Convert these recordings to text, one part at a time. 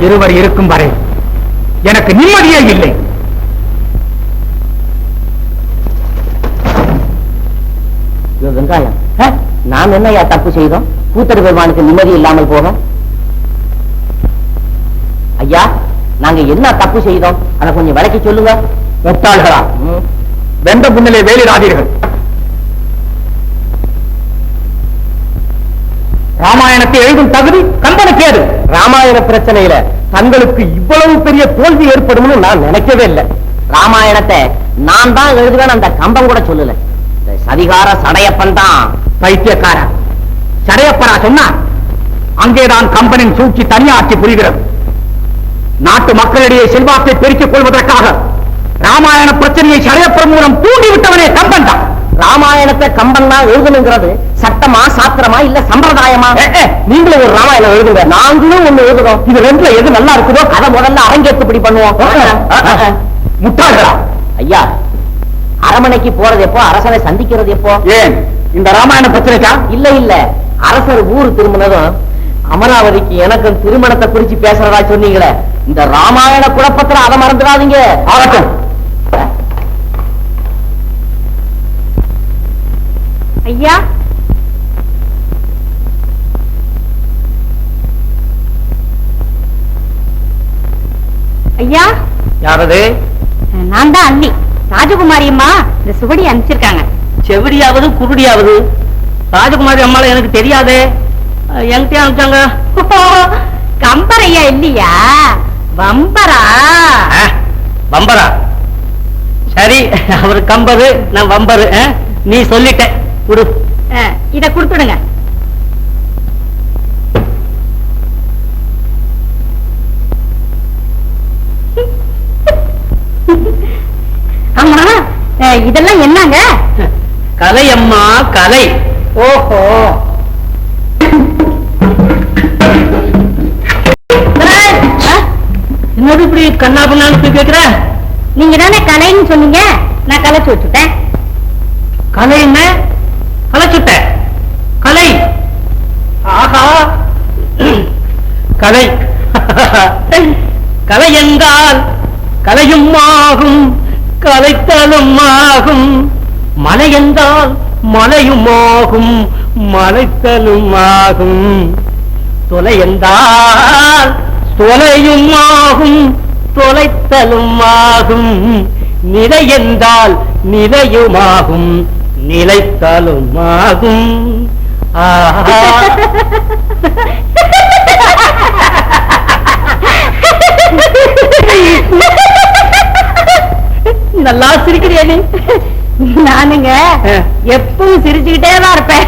இருவர் இருக்கும் வரை எனக்கு நிம்மதியே இல்லை. வெங்காயம், நாம் என்னையா தப்பு செய்தோம்? கூத்தடி பெருமானுக்கு நிம்மதி இல்லாமல் போனோம். ஐயா, நாங்க என்ன தப்பு செய்தோம்? அதை கொஞ்சம் விளக்கி சொல்லுங்க. முட்டாள்களா, வெந்த முன்னிலே வேலிடாதீர்கள். ராமாயணத்தை எழுதும் தகுதி கம்பனுக்கு ஏது. ராமாயண பிரச்சனையில தங்களுக்கு இவ்வளவு பெரிய தோல்வி ஏற்படும் நான் நினைக்கவே இல்லை. ராமாயணத்தை நான் தான் எழுதுவேன், அந்த கம்பன் கூட சொல்லல. சதிகார சடையப்பன் தான் பைத்தியக்கார. சடையப்பனா சொன்னார். அங்கேதான் கம்பனின் சூழ்ச்சி தனியாட்சி புரிகிறது. நாட்டு மக்களிடையே செல்வாக்கை பெருக்கிக் கொள்வதற்காக ராமாயண பிரச்சனையை சடையப்பன் மூலம் தூண்டிவிட்டவனே கம்பன் தான். ராமாயணத்தை கம்பன் தான் எழுதணுங்கிறது சட்டமா, சாத்திரமா, இல்ல சம்பிரதாயமா? நீங்களும் ஒரு ராமாயணம் எழுதுங்க, நாங்களும் ஒண்ணு எழுதுறோம். இது ரெண்டுல எது நல்லா இருக்குதோ அதை முதல்ல அரங்கேற்றுப்படி பண்ணுவோம். முட்டாள்களா? ஐயா, அரமனைக்கு போறது எப்போ, அரசனை சந்திக்கிறது எப்போ? ஏன் இந்த ராமாயண பிரச்சனைக்கா? இல்ல இல்ல, அரசர் ஊரு திரும்பினதும் அமராவதிக்கு எனக்கும் திருமணத்தை குறிச்சு பேசுறதா சொன்னீங்களே, இந்த ராமாயண குழப்பத்துல அதை மறந்துடாதீங்க. ஆகட்டும். ஐயா, ஐயா. யாரது? நான் தான் அண்ணி ராஜகுமாரி அம்மா. இந்த சுவடி அனுப்பிச்சிருக்காங்க. செவிடியாவது குருடியாவது? ராஜகுமாரி அம்மால எனக்கு தெரியாதே, என்கிட்ட அனுப்பிச்சாங்க. கம்பரையா இல்லையா, வம்பரா? வம்பரா? சரி, அவரு கம்பரு, நான் வம்பரு. நீ சொல்லிட்ட, குடு. இத கொடுத்துடுங்க. ஆமா, இதெல்லாம் என்னங்க? கலை அம்மா, கலை. ஓஹோ, என்னது இப்படி கண்ணா பண்ணான்னு கேக்குற? நீங்க தானே கலைன்னு சொன்னீங்க, நான் கலைச்சு வச்சுட்டேன். கலை என்ன? கலைச்சுட்ட? கலை? ஆஹா, கலை. கலை என்றால் கலையும் ஆகும், கலைத்தலும் ஆகும். மலை என்றால் மலையும் ஆகும், மலைத்தலும் ஆகும். தொலை என்றால் தொலையும் ஆகும், தொலைத்தலும் ஆகும். நிலை என்றால் நிலையுமாகும், நிலைத்தலும் ஆகும். நல்லா சிரிக்கிறியா நீ? நானுங்க எப்பவும் சிரிச்சுக்கிட்டே தான் இருப்பேன்.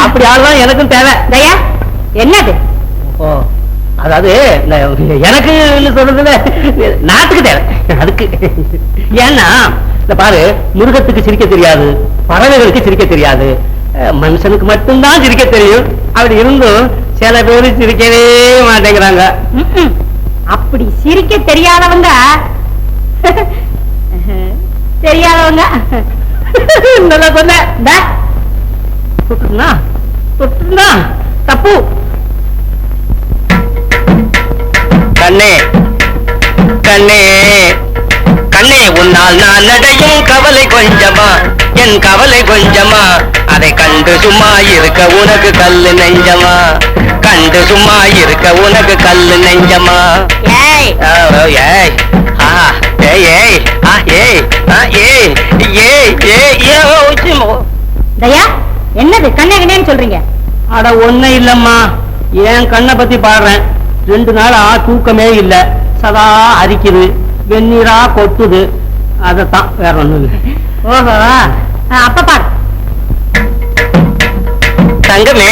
அப்படி ஆள்தான் எனக்கும் தேவை. தயா, என்னது? அதாவது எனக்கு சொல்றதுல நாட்டுக்கு தேவை, அதுக்கு. ஏன்னா இந்த பாரு, மிருகத்துக்கு சிரிக்க தெரியாது, பறவைகளுக்கு சிரிக்க தெரியாது, மனுஷனுக்கு மட்டும்தான் சிரிக்க தெரியும். அப்படி இருந்தும் சில பேரு சிரிக்கவே மாட்டேங்கிறாங்க. அப்படி சிரிக்க தெரியாதவங்க தெரியாதவங்க நல்லா சொன்ன. தப்பு. கண்ணே கண்ணே கண்ணே, உன்னால் நான் அடையும் கவலை கொஞ்சமா, என் கவலை கொஞ்சமா? அதை கண்டு சும்மா இருக்க உனக்கு கல்லு நெஞ்சமா, கண்டு சும்மா இருக்க உனக்கு கல்லு நெஞ்சமா? ஏய் ஏய் ஏய் ஏய் ஏய் ஏய் ஏய். தயா, என்னது கண்ணே கண்ணேன்னு சொல்றீங்க? அட ஒண்ணு இல்லம்மா, என் கண்ணை பத்தி பாடுறேன். 2 நாளா தூக்கமே இல்ல, சதா அரிக்குது, வெந்நீரா கொட்டுது. அதத்தான், வேற ஒண்ணு இல்லை. ஓஹோ, அப்ப பாரு. தங்கமே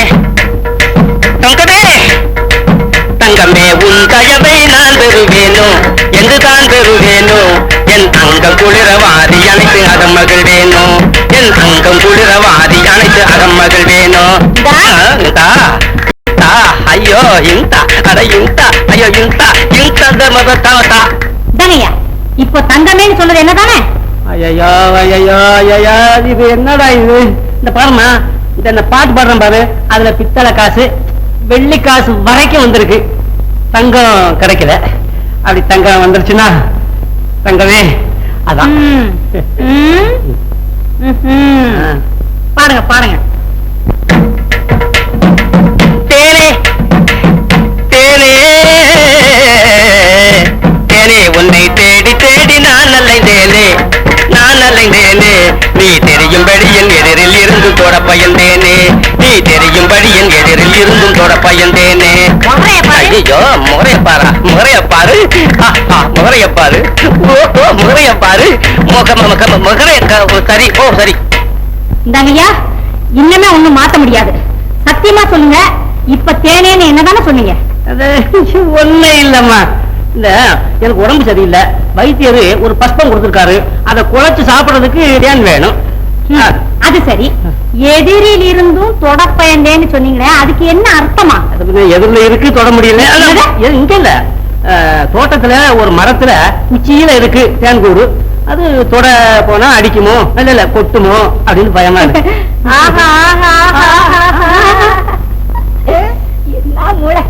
தங்கமே தங்கமே, உன் தயவை நான் பெறுவேனோ, எங்குதான் பெறுவேனோ? என் அங்கம் குளிரவாதி அனைத்து அகம் மகிழ்வேனோ, என் அங்கம் குளிரவாதி அனைத்து அகம் மகிழ்வேனோ. ஐயோ இந்த அட இந்த ஐயோ இந்த மதத்தாவதா தனையா, இப்போ தங்கமேன்னு சொல்றது என்னதானே? ஐயோ ஐயோ ஐயா, இது என்னடா இது? இந்த பாருமா, இந்த பாட்டு பாடுறேன் பாரு, அதுல பித்தளை காசு வெள்ளி காசு வரைக்கும் வந்திருக்கு. தங்கம் கிடைக்கல. அப்படி தங்கம் வந்துருச்சுன்னா தங்கமே அதான். பாருங்க பாருங்க. தேனே தேனே தேனே உன்னை தேடி தேடி நான் அலைந்தேனே நான் அலைந்தேனே. நீ தெரியும்படி என் எதிரில் இருந்து தொட பயந்தேனே. நீ தெரியும்படி என் எதிரில் இருந்தும் தொட பயந்தேனே. ஐயோ முறையப்பாரா முறையப்பாரு முறையப்பாரு ஓ முறையப்பாரு முகரைய சரி ஓ சரி. இந்தாங்கய்யா, இன்னமே ஒண்ணும் மாத்த முடியாது. சத்தியமா சொல்லுங்க, இப்ப தேனேன்னு என்னதானே சொன்னீங்க? அது ஒண்ணு இல்லம்மா. இந்த எனக்கு உடம்பு சரியில்லை, வைத்தியர் ஒரு பஸ்பம் கொடுத்திருக்காரு, அதை குழைச்சு சாப்பிடுறதுக்கு தேன் வேணும். அது சரி, எதிரில் இருந்தும் தொடப்பயந்தேன்னு சொன்னீங்களே, அதுக்கு என்ன அர்த்தமா? எதிரில இருக்கு தொட முடியல. இங்க இல்ல, தோட்டத்துல ஒரு மரத்துல உச்சியில இருக்கு தேன்கூடு. அது தொட போனா அடிக்குமோ இல்ல இல்ல கொட்டுமோ அப்படின்னு பயமா இருக்கு. என்ன மூளை,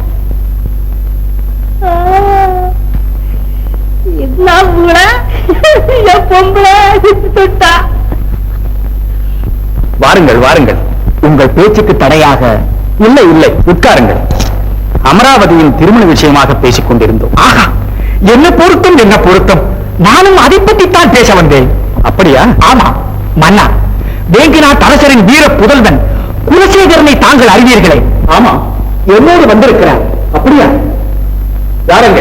என்ன மூளை, என் பொம்பளை தொட்டா. வாருங்கள் வாருங்கள், உங்கள் பேச்சுக்கு தடையாக. இல்லை இல்லை, உட்காருங்கள். அமராவதியின் திருமண விஷயமாக பேசிக் கொண்டிருந்தோம். ஆஹா, என்ன பொருத்தம் என்ன பொருத்தம், நானும் அதை பற்றித்தான் பேச வந்தேன். அப்படியா? ஆமா மன்னா, வேங்கிநாத் அரசரின் வீர புதல்வன் குலசேகரனை தாங்கள் அறிவீர்களே? ஆமா, என்னோடு வந்திருக்கிறார். அப்படியா? யாருங்க?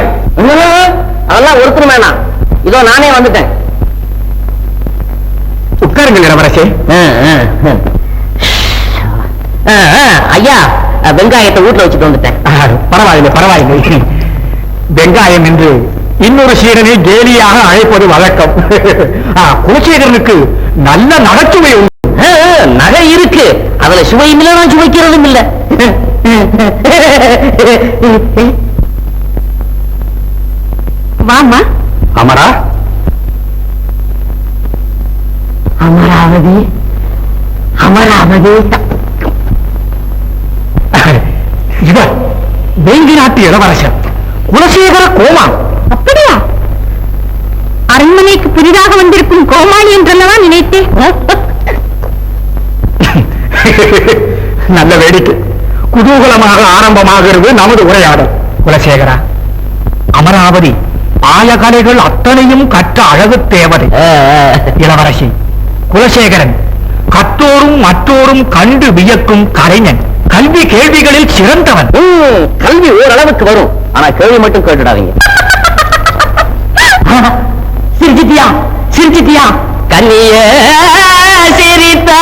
அதெல்லாம் ஒருத்தர் வேணாம், இதோ நானே வந்துட்டேன். உட்காருங்கள் இளவரசே. ஐயா, வெங்காயத்தை வீட்டுல வச்சுட்டு வந்துட்டேன். பரவாயில்லை பரவாயில்லை. வெங்காயம் என்று இன்னொரு சீரனை கேலியாக அழைப்பது வழக்கம். குலசேகரனுக்கு நல்ல நகைச்சுவை உண்டு. நகை இருக்கு, அதுல சுவையும் இல்லை, நான் சுவைக்கிறதும் இல்லை. வாமா. அமரா, அமராவதி அமராவதி. இவர் வேங்கி நாட்டு இளவரசர் குலசேகர கோமான். அப்படியா? அரண்மனைக்கு புதிதாக வந்திருக்கும் கோமாளி என்றல்லவா நினைத்தேன். நல்ல வேடிக்கை. குதூகலமாக ஆரம்பமாகிறது நமது உரையாடல். குலசேகரா, அமராவதி ஆயகலைகள் அத்தனையும் கற்ற அழகு தேவதை. இளவரசி, குலசேகரன் கற்றோரும் மற்றோரும் கண்டு வியக்கும் கலைஞன். கல்வி கேள்விகளில் சிறந்தவன். கல்வி ஓரளவுக்கு வரும், ஆனா கேள்வி மட்டும் கேட்டுடாதீங்க. சிரிச்சிட்டியா சிரிச்சிட்டியா? கண்ணிய சிரித்தா.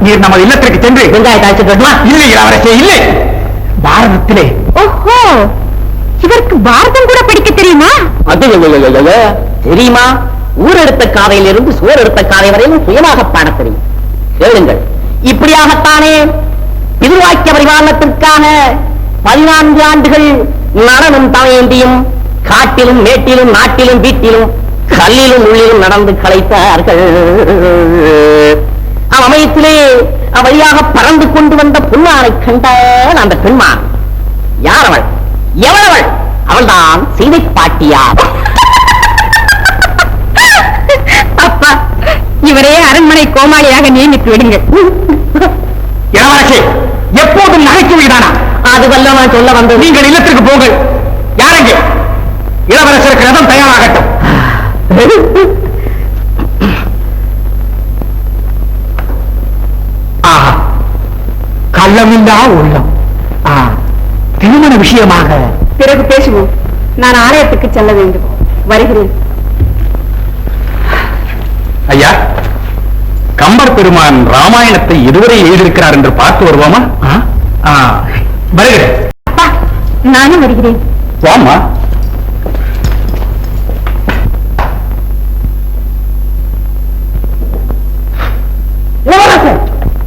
நீர் நமது இல்லத்திற்கு சென்று வெங்காயத்தை அழைச்சு கட்டுமா? இல்லை இளவரசே, இல்லை. பாரதத்திலே. ஓஹோ, இவருக்கு பாரதம் கூட படிக்க தெரியுமா? அது தெரியுமா? ஊரெடுத்த காதையிலிருந்து சோர் எடுத்த காதை வரையிலும் சுயமாக பாட தெரியும். கேளுங்கள். இப்படியாகத்தானே பிதுவாக்கிய பரிபாலனத்திற்கான 14 ஆண்டுகள் நடனும் தமையேந்தியும் காட்டிலும் மேட்டிலும் நாட்டிலும் வீட்டிலும் கல்லிலும் உள்ளிலும் நடந்து களைத்தார்கள். அவ்வமயத்திலே வழியாக பறந்து கொண்டு வந்த புன்மானை கண்டால் அந்த பெண்மான் யார் அவள்? எவளவள்? அவள்தான் சீதை பாட்டியார். அப்பா, இவரே அரண்மனை கோமாளியாக நியமித்து விடுங்கள். இளவரசே, எப்போதும் நகைச்சுவைதானா? அது வல்லவா சொல்ல வந்தது. நீங்கள் இல்லத்திற்கு போங்கள். யாருங்க? இளவரசருக்கு ரதம் தயாராகட்டும். ஆஹா, கள்ளமில்லா உள்ளம். திருமண விஷயமாக பிறகு பேசுவோம். நான் ஆலயத்துக்கு செல்ல வேண்டும். வருகிறேன். ஐயா, கம்பர் பெருமான் ராமாயணத்தை இதுவரை எழுதியிருக்கிறார் என்று பார்த்து வருவோமா? வருகிறேன். அப்பா, நானும் வருகிறேன். வாமா.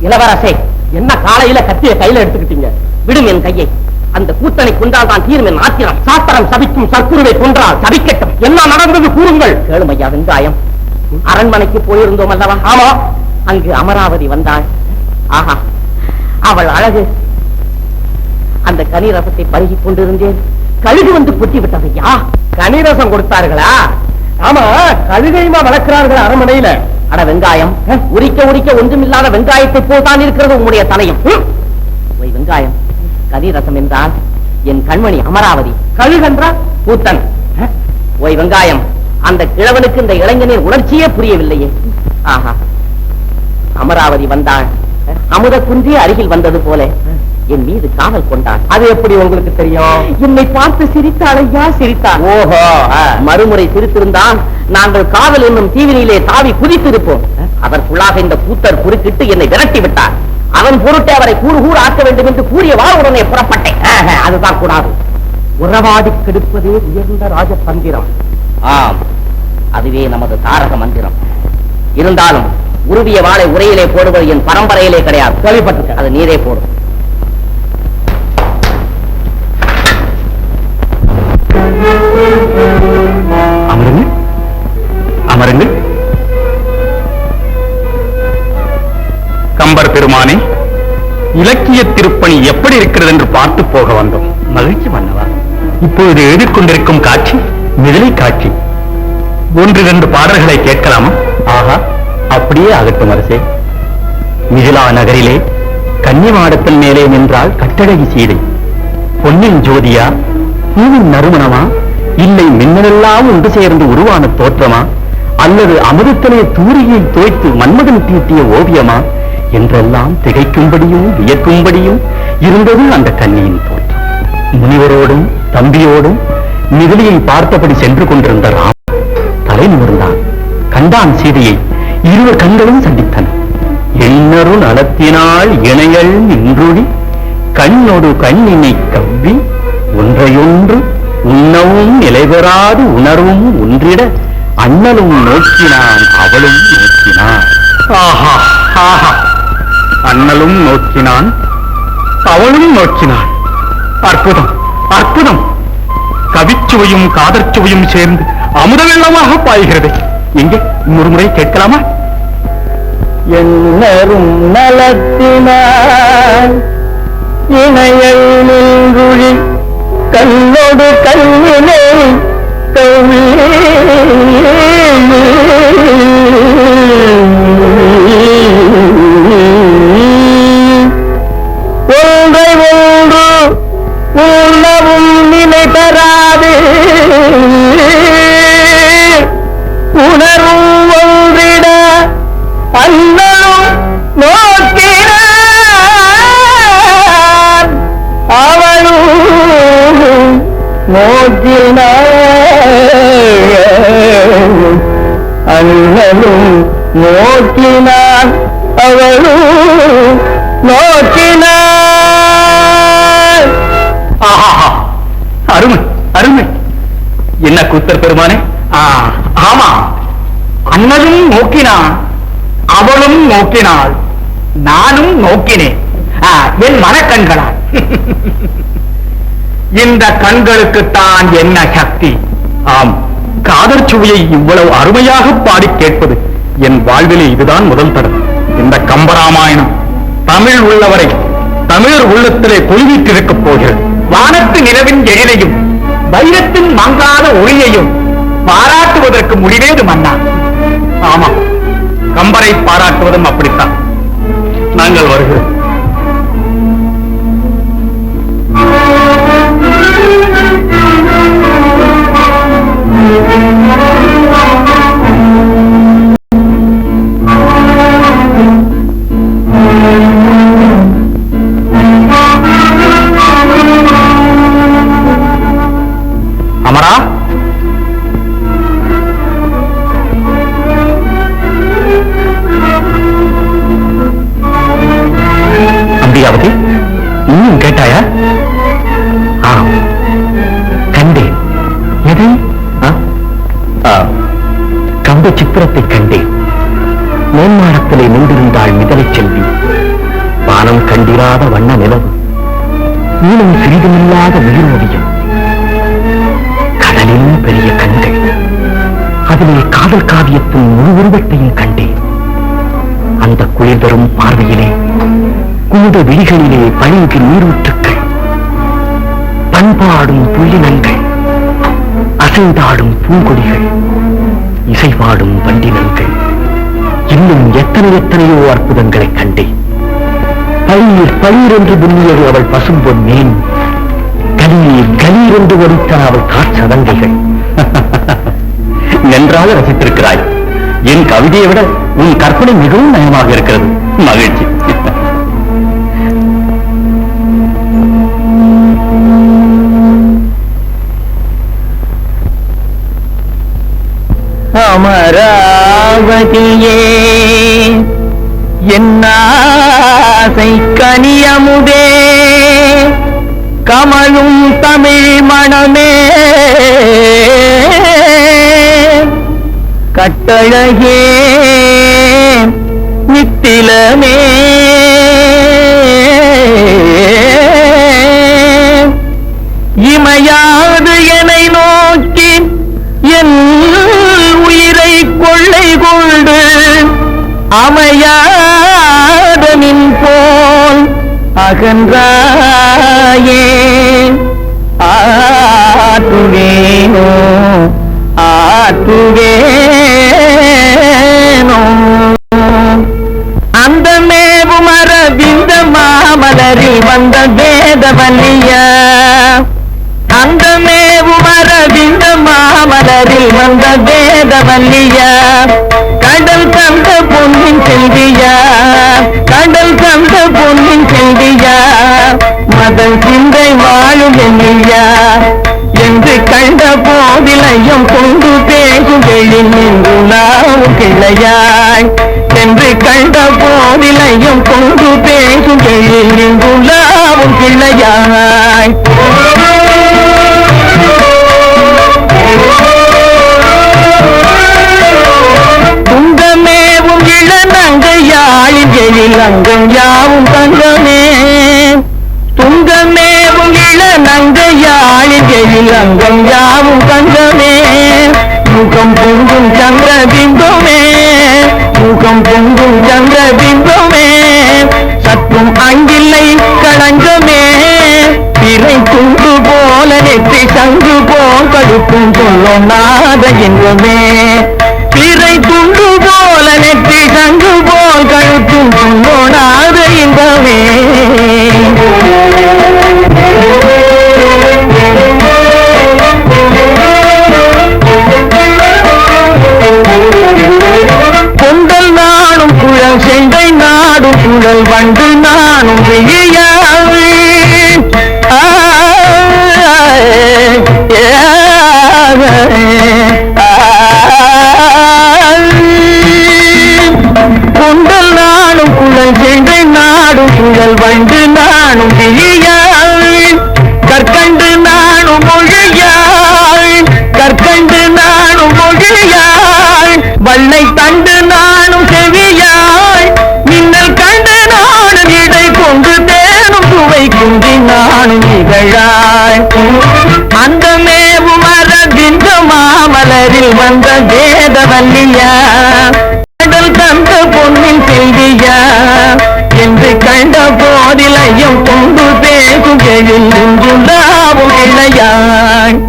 இளவரசே, என்ன காலையில கத்திய கையில எடுத்துக்கிட்டீங்க? விடும் என் கையை. அந்த கூத்தனை கொன்றால் தான் தீரும் என் ஆத்திரம். சாஸ்திரம் சபிக்கும் சற்குருவை கொன்றால் சபிக்கட்டும். என்ன நடந்தது கூறுங்கள். கேளும் ஐயா. வெங்காயம், அரண்மனைக்கு போயிருந்தோம் அல்லவா? ஆமா. அங்கு அமராவதி வந்தாள். ஆஹா, அவள் அழகு அந்த கனி ரசத்தை பருகிக் கொண்டிருந்தேன். கழுகு வந்து கொட்டி விட்டதையா. கனிரசம் கொடுத்தார்களா? ஆமா, கழுகையுமா வளர்க்கிறார்கள் அரண்மனையில. அட வெங்காயம், உரிக்க உரிக்க ஒன்றுமில்லாத வெங்காயத்தை போல்தான் இருக்கிறது உங்களுடைய தலையும். ஓய் வெங்காயம், கனி ரசம் என்றால் என் கண்மணி அமராவதி. கழுகென்றால் பூத்தன். ஓய் வெங்காயம், அந்த கிழவனுக்கு இந்த இளைஞனின் உணர்ச்சியே புரியவில்லையே. ஆஹா, அமராவதி வந்தாள். அமுத குன்றி அருகில் வந்தது போல என் மீது காதல் கொண்டாள். அது எப்படி உங்களுக்கு தெரியும்? என்னை பார்த்து சிரித்தாள் ஐயா, சிரித்தாள். ஓஹோ, மறுமுறை சிரித்திருந்தான் நாங்கள் காதல் என்னும் தீவினிலே தாவி குதித்திருப்போம். அதற்குள்ளாக இந்த கூத்தர் குறுக்கிட்டு என்னை விரட்டி விட்டார். அவன் பொருட்டே அவரை கூறு கூறு ஆக்க வேண்டும் என்று கூறியவா உடனே புறப்பட்டேன். அதுதான் கூடாது. உறவாடி கெடுப்பதே உயர்ந்த ராஜதந்திரம். ஆம், அதுவே நமது தாரக மந்திரம். இருந்தாலும் உருவிய வாளை உரையிலே போடுவது என் பரம்பரையிலே கிடையாது. கேள்விப்பட்டிருக்க. அது நீரே போடும். அமருங்கள், அமருங்கள். கம்பர் பெருமானே, இலக்கிய திருப்பணி எப்படி இருக்கிறது என்று பார்த்து போக வந்தோம். மகிழ்ச்சி மன்னவா. இப்பொழுது எழுதிக்கொண்டிருக்கும் காட்சி மிதிலை காட்சி. 1-2 பாடல்களை கேட்கலாமா? ஆஹா, அப்படியே ஆகட்டும் அரசே. மிதிலா நகரிலே கன்னிமாடத்தின் மேலே நின்றால் கட்டழகி சீதை. பொன்னின் ஜோதியா, பூவின் நறுமணமா, இல்லை மின்னலெல்லாம் ஒன்று சேர்ந்து உருவான தோற்றமா, அல்லது அமிர்தத்திலே தூரியை தோய்த்து மன்மதன் தீட்டிய ஓவியமா என்றெல்லாம் திகைக்கும்படியும் வியக்கும்படியும் இருந்தது அந்த கன்னியின் தோற்றம். முனிவரோடும் தம்பியோடும் மிதிலையை பார்த்தபடி சென்று கொண்டிருந்த ராம் தலை நிமிர்ந்தான். கண்டான் சீதையை. இருவர் கண்களும் சந்தித்தன. எண்ணரு நலத்தினால் இணையல் நின்றுடி கண்ணொடு கண்ணினை கவ்வி ஒன்றையொன்று உண்ணவும் நிலைபெறாது உணர்வும் ஒன்றிட அண்ணலும் நோக்கினான் அவளும் நோக்கினான். ஆஹா ஆஹா, அண்ணலும் நோக்கினான் அவளும் நோக்கினான். அற்புதம் அற்புதம். கவிச்சுவையும் காதற்சுவையும் சேர்ந்து அமுத வெள்ளமாக பாய்கிறது. எங்கே இன்னொரு முறை கேட்கலாமா? எண்ணரும் நலத்தினான் இணையல் நின்றுழி கண்ணோடு கண்ணினை கவ்வி ஒன்றை ஒன்று உண்ணவும் நிலை பெறாது உணர்வும் ஒன்றிட அண்ணலும் நோக்கினான் அவளும் நோக்கினான். அண்ணலும் நோக்கினான் அவளும் நோக்கினான். அருமை அருமை. என்ன கூத்தர் பெருமானே? ஆமா, அண்ணலும் நோக்கினான் அவளும் நோக்கினாள் நானும் நோக்கினேன் என் மனக்கண்களால். இந்த கண்களுக்குத்தான் என்ன சக்தி! ஆம், காதற் சுவையை இவ்வளவு அருமையாக பாடி கேட்பது என் வாழ்விலே இதுதான் முதல் தடவை. இந்த கம்பராமாயணம் தமிழ் உள்ளவரை தமிழர் உள்ளத்திலே கொலுவிட்டிருக்கப் போகிறது. வானத்து நிலவின் எழிலையும் வைரத்தின் மங்காத ஒளியையும் பாராட்டுவதற்கு முடிவேது மன்னா. ஆமா, கம்பரை பாராட்டுவதும் அப்படித்தான். நாங்கள் வருகிறோம். அமரா, அம்பியாவதி, இன்னும் கேட்டாயா? ஆம், கண்டேன். எதை? கம்ப சித்திரத்தை கண்டேன். மேன்மாடத்திலே நின்றிருந்தாள் மிதலை செல்வி. வானம் கண்டிராத வண்ண நிலவு, நீளும் சிறிதுமில்லாத உயிரோவியம், கடலின் பெரிய கண்கள், அதிலே காதல் காவியத்தின் முழு உருவத்தையும் கண்டேன். அந்த குளிர் தரும் பார்வையிலே, குமுத விழிகளிலே பளிங்கு நீரூற்றுக்கள், பாடும் புள்ளினங்கள், அசைந்தாடும் பூங்கொடிகள், இசைபாடும் வண்டினங்கள், இன்னும் எத்தனையோ அற்புதங்களைக் கண்டேன். பள்ளீர் பள்ளீர் என்று புண்ணியது அவள் பசும்பொன் மேன், கலீர் கலீர் என்று ஒலித்தன அவள் காற்றதங்கைகள். நன்றாக ரசித்திருக்கிறாய். என் கவிதையை விட உன் கற்பனை மிகவும் நயமாக இருக்கிறது. மகிழ்ச்சி. அமராவதியே என்னாசை கனியமுதே, கமழும் தமிழ் மணமே, கட்டழகே நித்திலமே, இமையாது என்னை நோக்கி என் உயிரை கொள்ளை கொண்டு அமையாத நின் போல் அகன்றாயே. ஆற்றுவேனோ ஆற்றுவேனோ அந்த மேவும் அரவிந்த மாமலரில் வந்த வேதவல்லியா, அந்த மேவும் அரவிந்த மாமலரில் வந்த வேதவல்லியா, கடல் தந்த பொன்னின் செல்வியா, கடல் தந்த பொன்னின் செல்வியா, மதன் சிந்தை வாழும் எண்ணியா என்று கண்ட போதிலையும் கொண்டு பேசும் வெளியில் நின்று நாவும் கிளையாய், என்று கண்ட போதிலையும் கொண்டு பேசும் வெளியில் நின்று நாவும் கிளையாய். துங்கமேவும் இளநங்கையாளின் எழில் அங்கம் யாவும் தங்கமே, துங்கமேவும் இளநங்கையாளின் எழில் அங்கம் யாவும் தங்கமே, முகம் பொங்கும் சந்திரபிம்பமே, முகம் பொங்கும் சந்திரபிம்பமே, சற்றும் அங்கில்லை களங்கமே, பிறை துண்டு போல நெற்றி சங்கு போல் கடுக்கும் சொல்லும் நாத இன்பமே, பிறை துண்டு போல நெற்றி சங்கு போல் கழுத்தும் சொல்லும் நாத இன்பமே. பொங்கல் நானும் குழல் செண்டை நாடும் குழல் வண்டு நானும் வெய்யாவே, பொங்கல் நானும் குழல் செண்டை நாடும் குழல் வண்டு நானும் வெய்யாவே, கற்கண்டு நானும் மொழியாய், கற்கண்டு நானும் மொழியாய், வள்ளை தண்டு நானும் செவியாய், மின்னல் கண்டு நானும் இடை கொண்டு தேனும் சுவை குந்தி நானும் இகழாய், அந்த மேவும் அரவிந்த மாமலரில் வந்த வேதவல்லியா, கடல் தந்த பொன்னின் செல்வியா, என்று கண்ட போதிலையும் கொண்டு பேசும் எழில் நின்று நாவும் இளையாய்.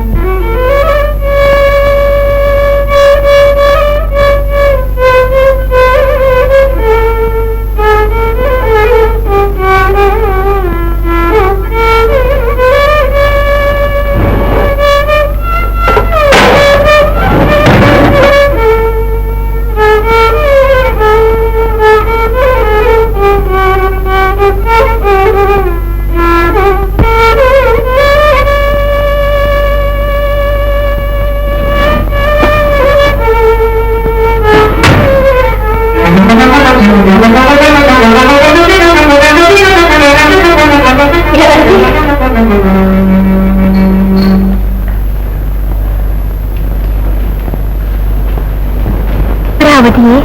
அமராவதியே,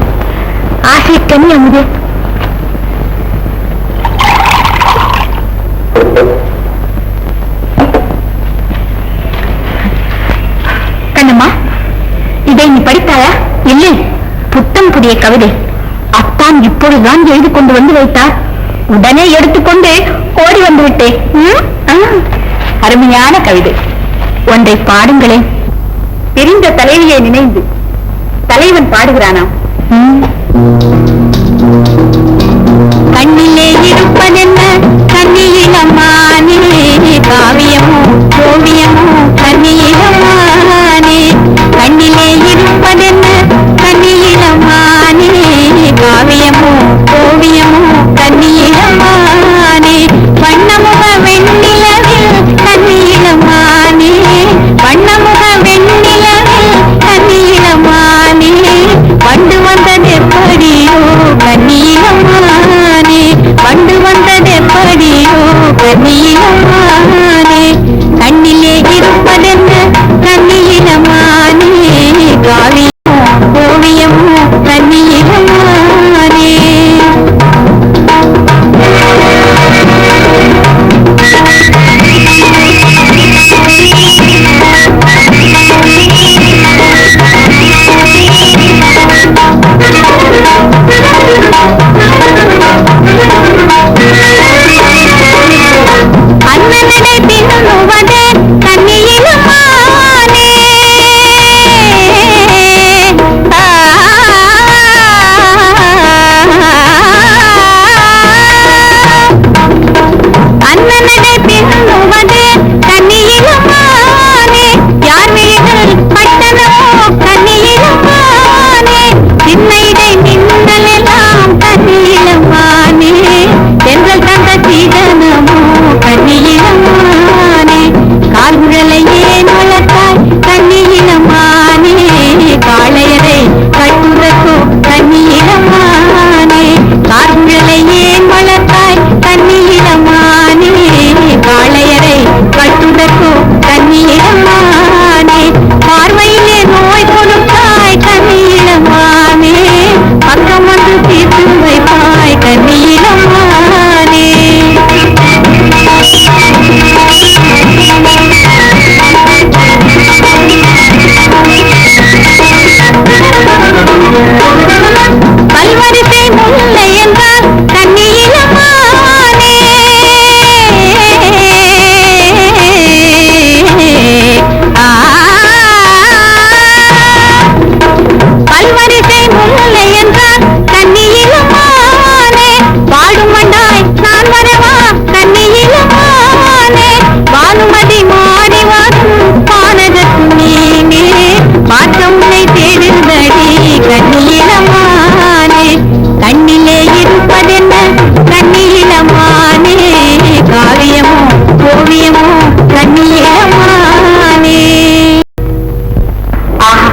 ஆசை கனி அமுதே, கண்ணம்மா இதை நீ படித்தாயா? இல்லை, புத்தம் புதிய கவிதை. அத்தான் இப்பொழுதுதான் எழுதி கொண்டு வந்து வைத்தார். உடனே எடுத்துக்கொண்டு ஓடி வந்து விட்டேன். அருமையான கவிதை. ஒன்றை பாடுங்களேன். பிரிந்த தலைவியை நினைந்து தலைவன் பாடுகிறானாம். கண்ணிலே இருப்பதென்ன கண்ணியிலம்மானே, காவியமோ ஓவியமோ கண்ணியிலம்மானே. கண்ணிலே இருப்பதென்ன கண்ணியிலம்மானே, காவியமோ ஓவியமோ கண்ணியிலம்மானே. வண்ணமுக வெண்ணிலவில் கண்ணியிலம்மானே, வண்ணமுக வெண்ணிலவில் கண்ணியிலம்மானே. வண்டு வந்ததெப்படியோ கண்ணியிலம்மானே, வண்டு வந்ததெப்படியோ கண்ணியிலம்மானே. கண்ணிலே இருப்பதென்ன கண்ணியிலம்மானே, காவியமோ ஓவியமோ கண்ணியிலம்மானே. அண்ணனடை பின்னுவதே கண்ணியிலம்மானே. அண்ணனடை பின்னுவதே கண்ணியிலம்மானே. யார் வீட்டில் பட்டணமோ கண்ணியிலம்மானே. சின்ன இடை மின்னலெல்லாம் கண்ணியிலம்மானே. தென்றல் தந்த சீதனமோ கண்ணியிலம்மானே. கால்குழலை ஏன் வளர்த்தாய் கண்ணியிலம்மானே. காளையரை கட்டுறக்கோ கண்ணியிலம்மானே. கால்குழலை ஏன் வளர்த்தாய் கண்ணியிலம்மானே. காளையரை கட்டுறக்கோ கண்ணியிலம்மானே. பார்வையிலே நோய் கொடுத்தாய் கண்ணியிலம்மானே. பக்கம் வந்து தீர்த்து வைப்பாய் கண்ணியிலம்மானே. பல்வரிசை முல்லை என்றால் கண்ணியிலம்மானே. பல்வரிசை முல்லை என்றால் கண்ணியிலம்மானே. பாடும் வண்டாய் நான் வரவா கண்ணியிலம்மானே. பானுமதி மாறி வரும் பானகத்து நீனே. பார்க்க உன்னை தேடுதடி கண்ணியிலம்மானே. கண்ணிலே இருப்பதென்ன கண்ணியிலம்மானே. காவியமோ ஓவியமோ கண்ணியிலம்மானே. ஆஹா,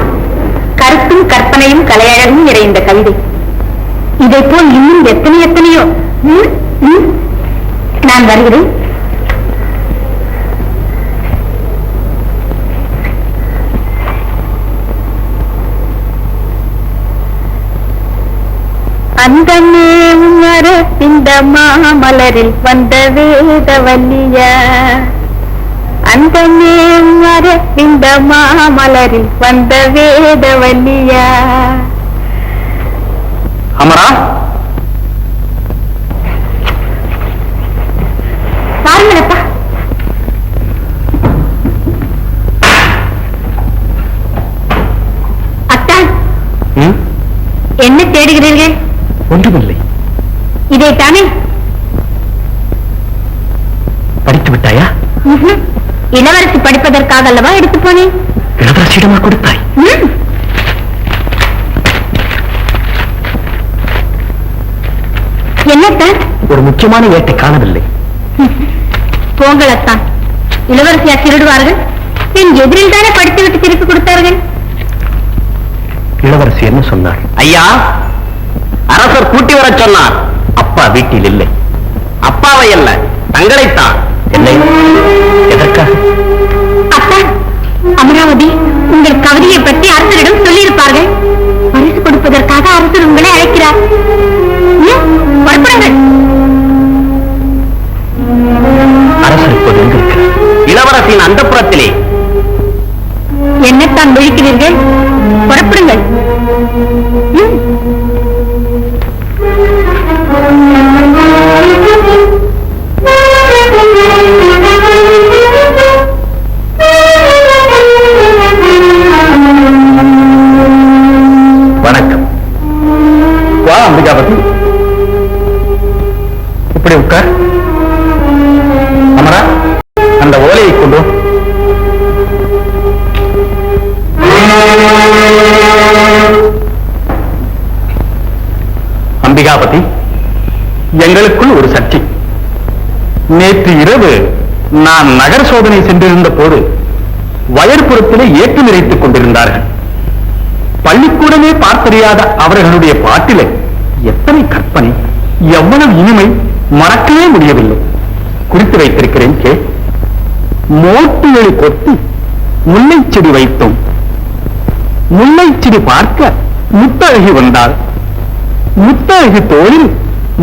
கருத்தும் கற்பனையும் கலையழகும் நிறைந்த கவிதை. இதை போல் இன்னும் எத்தனையோ. நான் வருகிறேன். அந்த நேமர இந்த மாமலரில் வந்த வேதவல்லியா. அந்த நேமர இந்த மாமலரில் வந்த வேதவல்லியா. அமரா, பாருங்களப்பா. அத்தா, என்ன தேடுகிறீர்கள்? ஒன்றுமில்லை. இதைத்தானே படித்து விட்டாயா? இளவரசி படிப்பதற்காக அல்லவா எடுத்து போனேன். இளவரசியிடமா கொடுத்தாய்? என்னத்தான்? ஒரு முக்கியமான ஏட்டை காணவில்லை. போங்களத்தான். இளவரசியா திருடுவார்கள்? என் எதிரில் தானே படித்து விட்டு திருப்பி கொடுத்தார்கள். இளவரசி என்ன சொன்னார்? ஐயா, அரசர் கூட்டி வரச் சொன்னார். அப்பா வீட்டில் இல்லை. அப்பாவை அல்ல, தங்களைத்தான். என்னை? எதற்காக? அப்பா, அமராவதி உங்கள் கவிதையை பற்றி அரசரிடம் சொல்லியிருப்பார்கள். பரிசு கொடுப்பதற்காக அரசர் உங்களை அழைக்கிறார். புறப்படுங்கள். அரசர் இப்போது எங்கு இருக்கிறார்? இளவரசியின் அந்தப்புறத்திலே. என்னத்தான் விழிக்கிறீர்கள்? புறப்படுங்கள். இரவு நான் நகர சோதனை சென்றிருந்த போது வயற்புறத்திலே ஏற்று நிறைத்துக் கொண்டிருந்தார்கள். பள்ளிக்கூடமே பார்த்தறியாத அவர்களுடைய பாட்டிலே எத்தனை கற்பனை, எவ்வளவு இனிமை, மறக்கவே முடியவில்லை. குறித்து வைத்திருக்கிறேன் கே. மோட்டுகளை கொத்தி முல்லை செடி வைத்தோம். முல்லை செடி பார்க்க முத்தழகி வந்தாள். முத்தழகி தோளில்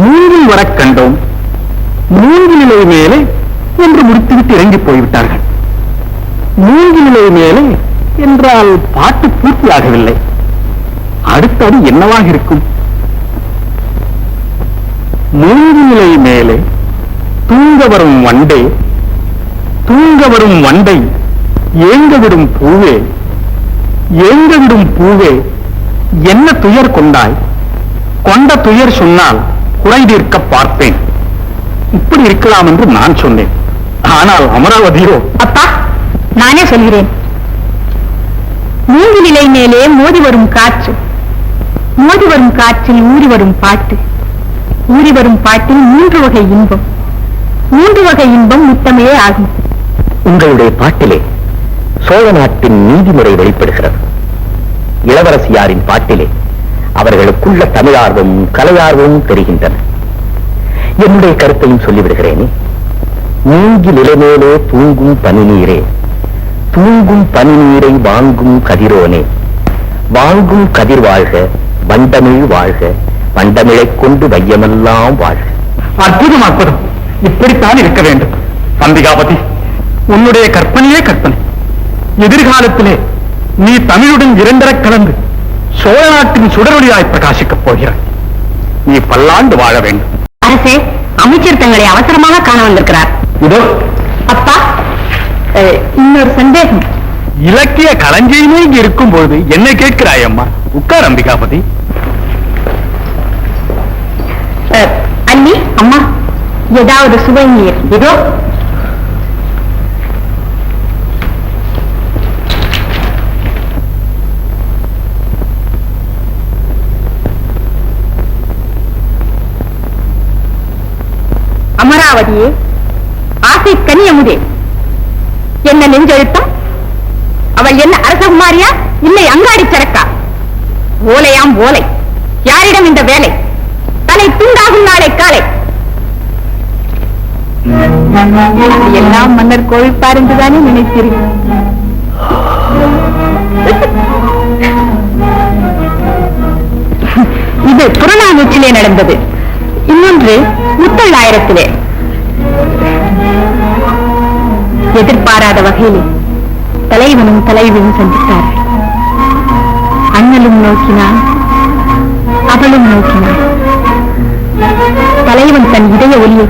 மூங்கில் வரக் கண்டோம். மூங்கிலை மேலே என்று முடித்துவிட்டு இறங்கி போய்விட்டார்கள். மூங்கிலை மேலே என்றால் பாட்டு பூர்த்தியாகவில்லை. அடுத்தது என்னவாக இருக்கும்? மூங்கிலை மேலே தூங்க வரும் வண்டே, தூங்க வரும் வண்டை ஏங்க விடும் பூவே, ஏங்க விடும் பூவே என்ன துயர் கொண்டாய், கொண்ட துயர் சொன்னால் குறை தீர்க்க பார்ப்பேன். இப்படி இருக்கலாம் என்று நான் சொன்னேன். ஆனால் அமராவதியோ, அப்பா நானே சொல்கிறேன். மூங்கிலை மேலே மோதி வரும் காற்று, மோதி வரும் காற்றில் ஊறி வரும் பாட்டு, ஊறி வரும் பாட்டில் 3 வகை இன்பம், 3 வகை இன்பம் முத்தமே ஆகும். உங்களுடைய பாட்டிலே சோழ நாட்டின் நீதிமுறை வெளிப்படுகிறது. இளவரசியாரின் பாட்டிலே அவர்களுக்குள்ள தமிழார்வமும் கலையார்வமும் தெரிகின்றன. என்னுடைய கருத்தையும் சொல்லிவிடுகிறேனே. மூங்கில் இலைமேலே தூங்கும் பனிநீரே, தூங்கும் பனிநீரை வாங்கும் கதிரோனே, வாங்கும் கதிர் வாழ்க, வண்டமிழ் வாழ்க, வண்டமிழைக் கொண்டு வையமெல்லாம் வாழ்க. அற்புதம், அற்புதம். இப்படித்தான் இருக்க வேண்டும். அம்பிகாபதி, உன்னுடைய கற்பனையே கற்பனை. எதிர்காலத்திலே நீ தமிழுடன் இரண்டரக் கலந்து சோழ நாட்டின் சுடரொளியாய் பிரகாசிக்கப் போகிறாய். நீ பல்லாண்டு வாழ வேண்டும். அரசே, அமைச்சர் தங்களை அவசரமாக காண வந்திருக்கிறார். இதோ. அப்பா, இன்னொரு சந்தேகம். இலக்கிய களஞ்சியமே இங்கு இருக்கும் பொழுது என்ன கேட்கிறாய் அம்மா? உட்கார் அம்பிகாபதி. அண்ணி, அம்மா, ஏதாவது சுவை நீர் இதோ. அமராவதியே, ஆசை கனியமுதே, என்ன நெஞ்செழுத்தம்? அவள் என்ன அரசகுமாரியா, இல்லை அங்காடி சரக்கா? ஓலையாம் ஓலை. யாரிடம் இந்த வேலை? தலை துண்டாகும் நாளை காலை. எல்லாம் மன்னர் கோழிப்பார் என்றுதானே நினைத்தீர்கள்? இது புறநானூற்றிலே நடந்தது. இன்னொன்று முத்தொள்ளாயிரத்திலே. எதிர்பாராத வகையிலே தலைவனும் தலைவியும் சந்தித்தார்கள். அண்ணலும் நோக்கினான், அவளும் நோக்கினாள். தலைவன் தன் இதய ஒலியை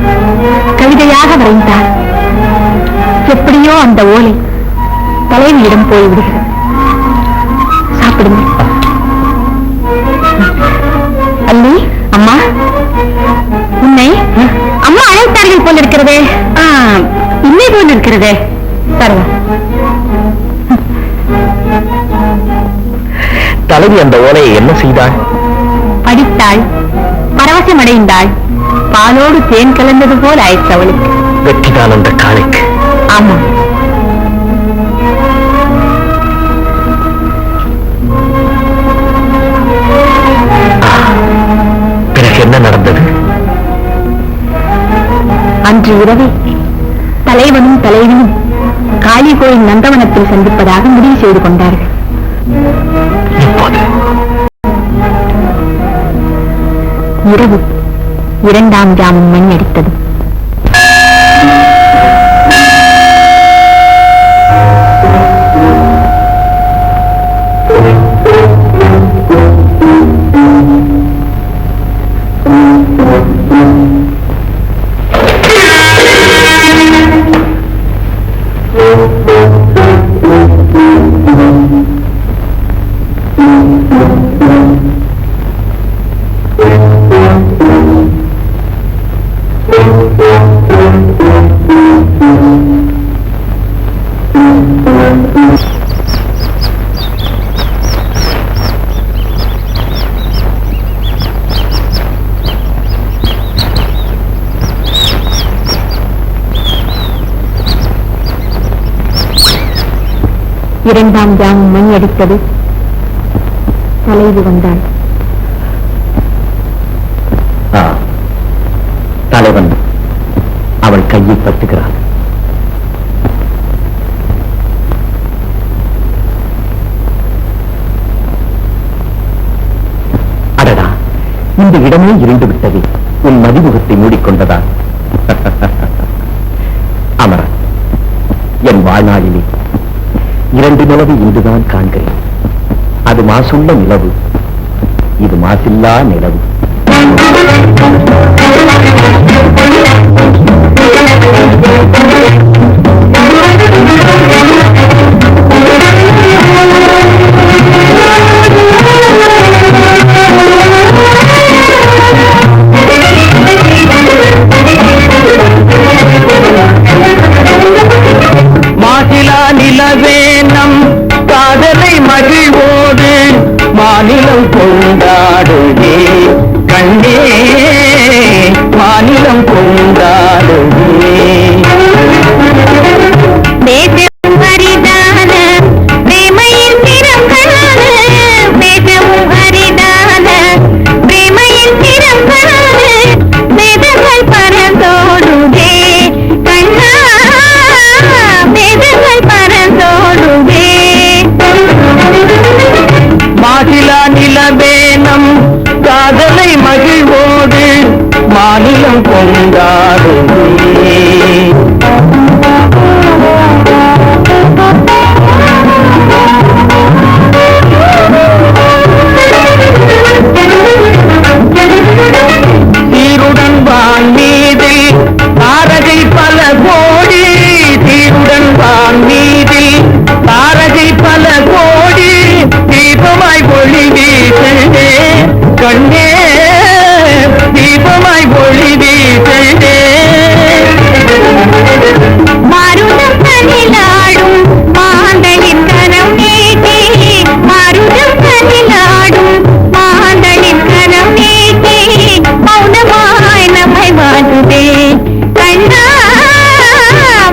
கவிதையாக வரைந்தார். எப்படியோ அந்த ஓலை தலைவியிடம் போய்விடுகிறது. சாப்பிடுங்கள். அல்லி, அம்மா, உன்னை அம்மா அழைத்தார்கள் போல இருக்கிறதே. இல்லை போல இருக்கிறதே. தருவா. தலைவி அந்த ஓலையை என்ன செய்தாள்? படித்தாள், பரவசம் அடைந்தாள். பாலோடு தேன் கலந்தது போல் ஆயிடுச்சு அவளுக்கு. வெற்றிதான் அந்த காளைக்கு. ஆமா. பிறகு என்ன நடந்தது? அன்று இரவே தலைவனும் தலைவியும் காளி கோயில் நந்தவனத்தில் சந்திப்பதாக முடிவு செய்து கொண்டார்கள். இப்போது இரவு 2ஆம் ஜாமம் மணி அடித்தது. இரண்டாம் ஜாமம் மணி அடித்தது. தலைவி வந்தாள். தலைவன் அவள் கையை பற்றுகிறாள். அடடா, இந்த இடமே இருண்டு விட்டது. உன் மதிமுகத்தை மூடிக்கொண்டதா? அமர, என் வாழ்நாளிலே 2 நிலவு இன்றுதான் காண்கிறேன். அது மாசுள்ள நிலவு, இது மாசில்லா நிலவு. மாசிலா நிலவே நம் காதலை மகிழ்வோடு மாநிலம் கொண்டாடுதே கண்ணே, மாநிலம் கொண்டாடுதே. மாசிலா நிலவேனம் காதலை மகிழ்வோடு மாநிலம் கொண்டாடுதே. சீருடன் வான் மீதில் தாரகை பல கோடி, சீருடன் வான் மீதில் தாரகை பல கோடி, தீபமாய் ஒளி வீசே கண்ணே, தீபமாய் ஒளி வீசே. மாருதம் தனிலாடும் மாந்தளின் கரம் நீட்டி, மாருதம் தனிலாடும் மாந்தளின் கரம் நீட்டி, மௌனமாய் நம்மை வாட்டுதே கண்ணா,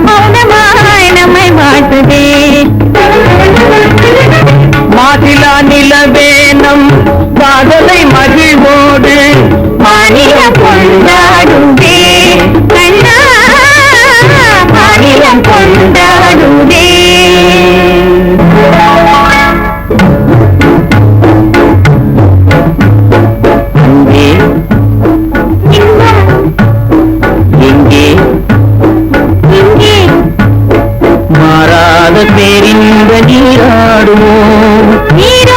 மௌனமாய் நம்மை வாட்டுதே. மாசிலா நிலவேனம் காதலை மகிழ்வோடு மாநிலம் கொண்டாடுதே கண்ணா, மாநிலம் கொண்டாடுதே. அங்கே எங்கே இங்கே மாறாத பேரின்ப நீராடுவோம். நீர்